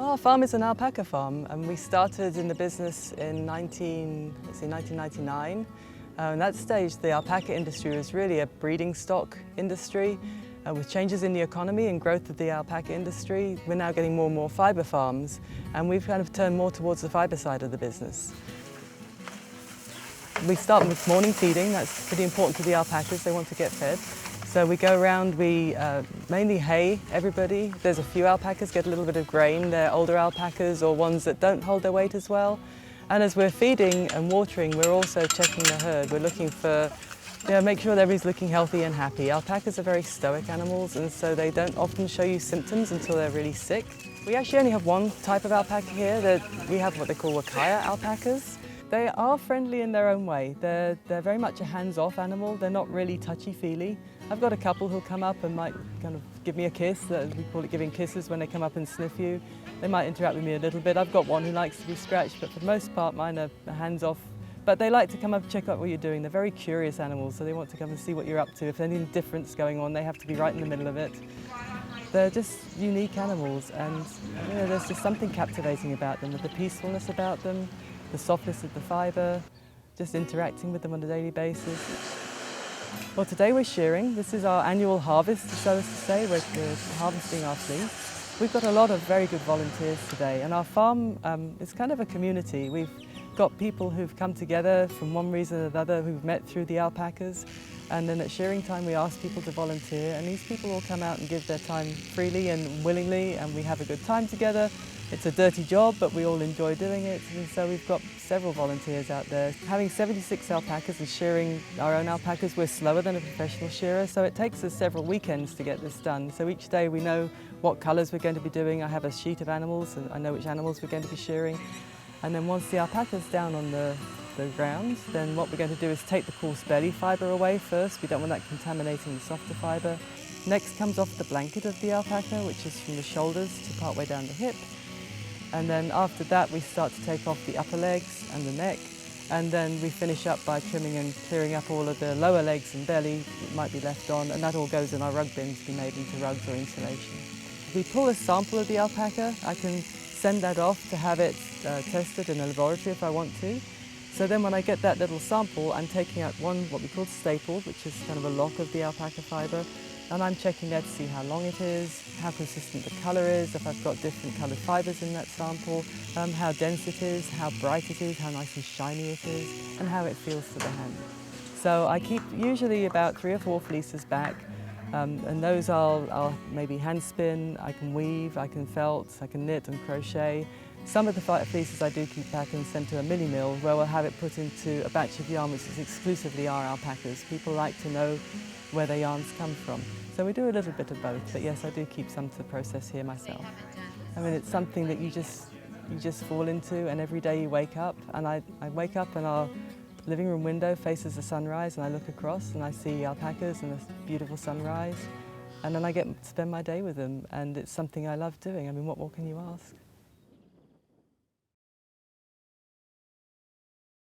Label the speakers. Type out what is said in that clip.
Speaker 1: Our farm is an alpaca farm, and we started in the business in 1999. At that stage, the alpaca industry was really a breeding stock industry. With changes in the economy and growth of the alpaca industry, we're now getting more and more fibre farms, and we've kind of turned more towards the fibre side of the business. We start with morning feeding. That's pretty important to the alpacas. They want to get fed. So we go around, we mainly hay everybody. There's a few alpacas get a little bit of grain. They're older alpacas or ones that don't hold their weight as well. And as we're feeding and watering, we're also checking the herd. We're looking for, make sure that everybody's looking healthy and happy. Alpacas are very stoic animals, and so they don't often show you symptoms until they're really sick. We actually only have one type of alpaca here. We have what they call wakaya alpacas. They are friendly in their own way. They're very much a hands-off animal. They're not really touchy-feely. I've got a couple who'll come up and might kind of give me a kiss. We call it giving kisses when they come up and sniff you. They might interact with me a little bit. I've got one who likes to be scratched, but for the most part mine are hands-off. But they like to come up and check out what you're doing. They're very curious animals, so they want to come and see what you're up to. If there's anything different's going on, they have to be right in the middle of it. They're just unique animals, and there's just something captivating about them, with the peacefulness about them, the softness of the fibre, just interacting with them on a daily basis. Well, today we're shearing. This is our annual harvest, so as to say. We're harvesting our fleece. We've got a lot of very good volunteers today, and our farm is kind of a community. We've got people who've come together from one reason or another, who've met through the alpacas, and then at shearing time we ask people to volunteer, and these people all come out and give their time freely and willingly, and we have a good time together. It's a dirty job, but we all enjoy doing it, and so we've got several volunteers out there. Having 76 alpacas and shearing our own alpacas, we're slower than a professional shearer, so it takes us several weekends to get this done. So each day we know what colours we're going to be doing. I have a sheet of animals, and I know which animals we're going to be shearing. And then once the alpaca's down on the ground, then what we're going to do is take the coarse belly fibre away first. We don't want that contaminating the softer fibre. Next comes off the blanket of the alpaca, which is from the shoulders to part way down the hip. And then after that we start to take off the upper legs and the neck, and then we finish up by trimming and clearing up all of the lower legs and belly that might be left on, and that all goes in our rug bins to be made into rugs or insulation. If we pull a sample of the alpaca, I can send that off to have it tested in a laboratory if I want to. So then when I get that little sample, I'm taking out one what we call staple, which is kind of a lock of the alpaca fibre, and I'm checking that to see how long it is, how consistent the colour is, if I've got different coloured fibres in that sample, how dense it is, how bright it is, how nice and shiny it is, and how it feels to the hand. So I keep usually about 3 or 4 fleeces back, and those I'll maybe hand spin, I can weave, I can felt, I can knit and crochet. Some of the fleeces I do keep back and send to a mini mill where we'll have it put into a batch of yarn which is exclusively our alpacas. People like to know where their yarns come from. So we do a little bit of both, but yes, I do keep some to process here myself. I mean, it's something that you just fall into, and every day you wake up, and I wake up and our living room window faces the sunrise, and I look across and I see alpacas and a beautiful sunrise, and then I get to spend my day with them, and it's something I love doing. I mean, what more can you ask?